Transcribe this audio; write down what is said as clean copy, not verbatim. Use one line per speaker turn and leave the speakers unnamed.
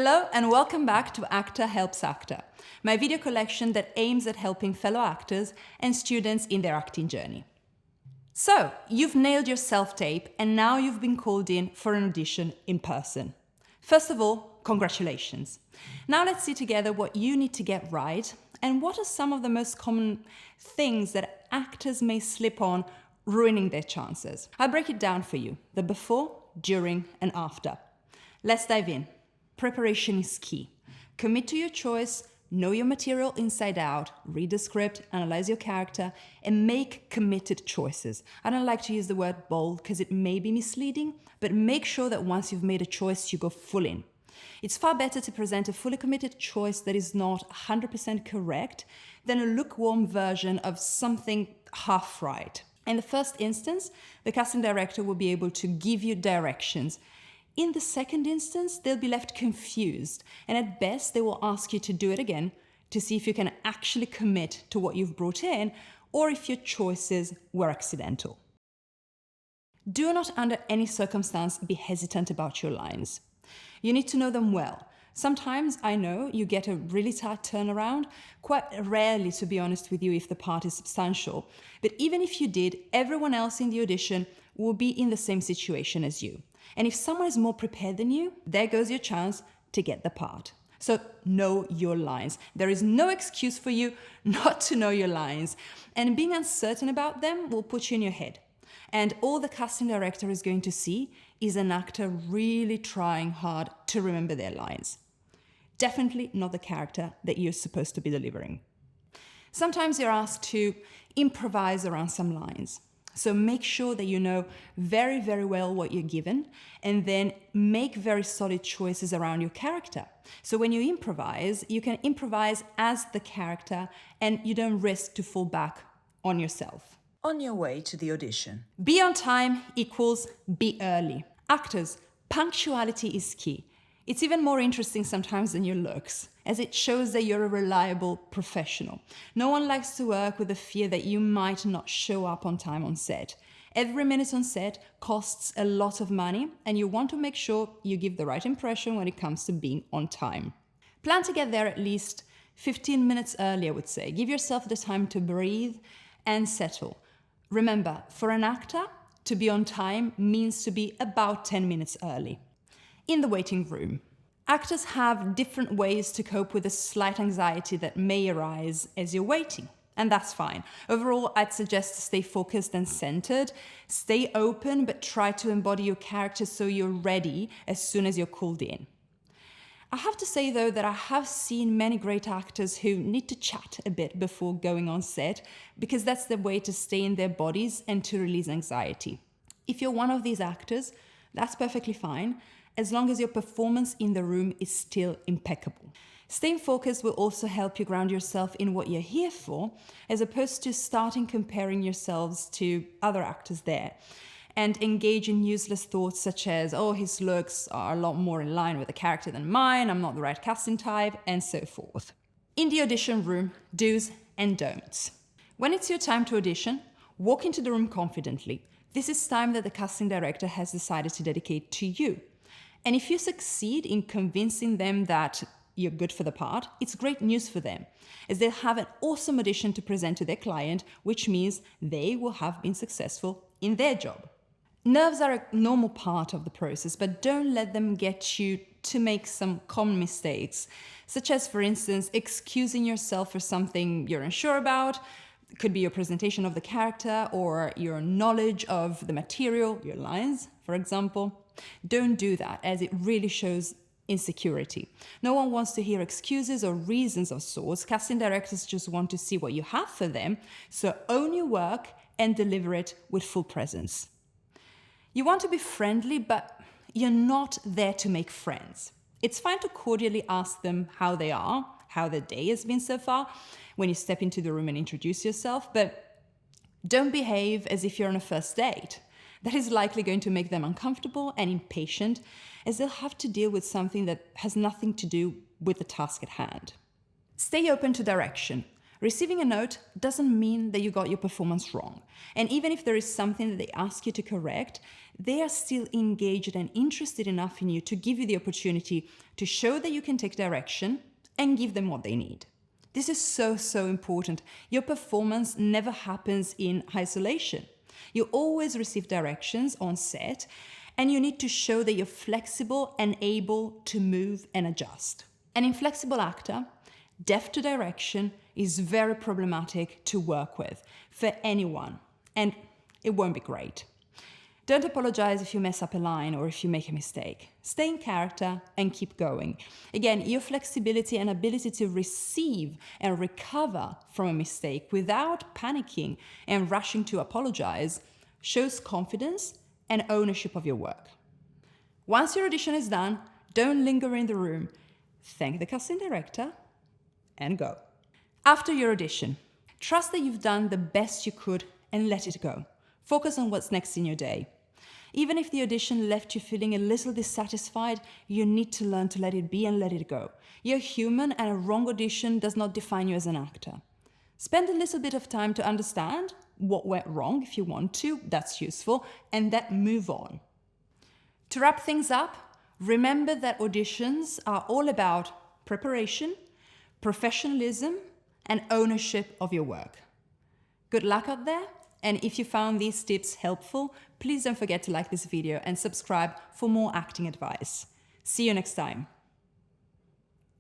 Hello and welcome back to Actor Helps Actor, my video collection that aims at helping fellow actors and students in their acting journey. So, you've nailed your self-tape and now you've been called in for an audition in person. First of all, congratulations. Now let's see together what you need to get right and what are some of the most common things that actors may slip on, ruining their chances. I'll break it down for you, the before, during and after. Let's dive in. Preparation is key. Commit to your choice, know your material inside out, read the script, analyze your character, and make committed choices. I don't like to use the word bold because it may be misleading, but make sure that once you've made a choice, you go full in. It's far better to present a fully committed choice that is not 100% correct than a lukewarm version of something half right. In the first instance, the casting director will be able to give you directions. In the second instance, they'll be left confused, and at best, they will ask you to do it again to see if you can actually commit to what you've brought in or if your choices were accidental. Do not under any circumstance be hesitant about your lines. You need to know them well. Sometimes, I know, you get a really tight turnaround, quite rarely, to be honest with you, if the part is substantial. But even if you did, everyone else in the audition will be in the same situation as you. And if someone is more prepared than you, there goes your chance to get the part. So know your lines. There is no excuse for you not to know your lines. And being uncertain about them will put you in your head. And all the casting director is going to see is an actor really trying hard to remember their lines. Definitely not the character that you're supposed to be delivering. Sometimes you're asked to improvise around some lines. So make sure that you know very, very well what you're given and then make very solid choices around your character. So when you improvise, you can improvise as the character and you don't risk to fall back on yourself.
On your way to the audition.
Be on time equals be early. Actors, punctuality is key. It's even more interesting sometimes than your looks, as it shows that you're a reliable professional. No one likes to work with the fear that you might not show up on time on set. Every minute on set costs a lot of money, and you want to make sure you give the right impression when it comes to being on time. Plan to get there at least 15 minutes early, I would say. Give yourself the time to breathe and settle. Remember, for an actor, to be on time means to be about 10 minutes early. In the waiting room, actors have different ways to cope with the slight anxiety that may arise as you're waiting, and that's fine. Overall, I'd suggest to stay focused and centered, stay open, but try to embody your character so you're ready as soon as you're called in. I have to say, though, that I have seen many great actors who need to chat a bit before going on set, because that's the way to stay in their bodies and to release anxiety. If you're one of these actors, that's perfectly fine, as long as your performance in the room is still impeccable. Staying focused will also help you ground yourself in what you're here for, as opposed to starting comparing yourselves to other actors there, and engage in useless thoughts such as, oh, his looks are a lot more in line with the character than mine, I'm not the right casting type, and so forth. In the audition room, do's and don'ts. When it's your time to audition, walk into the room confidently. This is time that the casting director has decided to dedicate to you. And if you succeed in convincing them that you're good for the part, it's great news for them, as they'll have an awesome audition to present to their client, which means they will have been successful in their job. Nerves are a normal part of the process, but don't let them get you to make some common mistakes, such as, for instance, excusing yourself for something you're unsure about. It could be your presentation of the character or your knowledge of the material, your lines, for example. Don't do that, as it really shows insecurity. No one wants to hear excuses or reasons of sorts. Casting directors just want to see what you have for them, so own your work and deliver it with full presence. You want to be friendly, but you're not there to make friends. It's fine to cordially ask them how they are, how their day has been so far, when you step into the room and introduce yourself, but don't behave as if you're on a first date. That is likely going to make them uncomfortable and impatient, as they'll have to deal with something that has nothing to do with the task at hand. Stay open to direction. Receiving a note doesn't mean that you got your performance wrong. And even if there is something that they ask you to correct, they are still engaged and interested enough in you to give you the opportunity to show that you can take direction and give them what they need. This is so important. Your performance never happens in isolation. You always receive directions on set, and you need to show that you're flexible and able to move and adjust. An inflexible actor, deaf to direction, is very problematic to work with for anyone, and it won't be great. Don't apologize if you mess up a line or if you make a mistake. Stay in character and keep going. Again, your flexibility and ability to receive and recover from a mistake without panicking and rushing to apologize shows confidence and ownership of your work. Once your audition is done, don't linger in the room. Thank the casting director and go. After your audition, trust that you've done the best you could and let it go. Focus on what's next in your day. Even if the audition left you feeling a little dissatisfied, you need to learn to let it be and let it go. You're human, and a wrong audition does not define you as an actor. Spend a little bit of time to understand what went wrong if you want to, that's useful, and then move on. To wrap things up, remember that auditions are all about preparation, professionalism, and ownership of your work. Good luck out there. And if you found these tips helpful, please don't forget to like this video and subscribe for more acting advice. See you next time.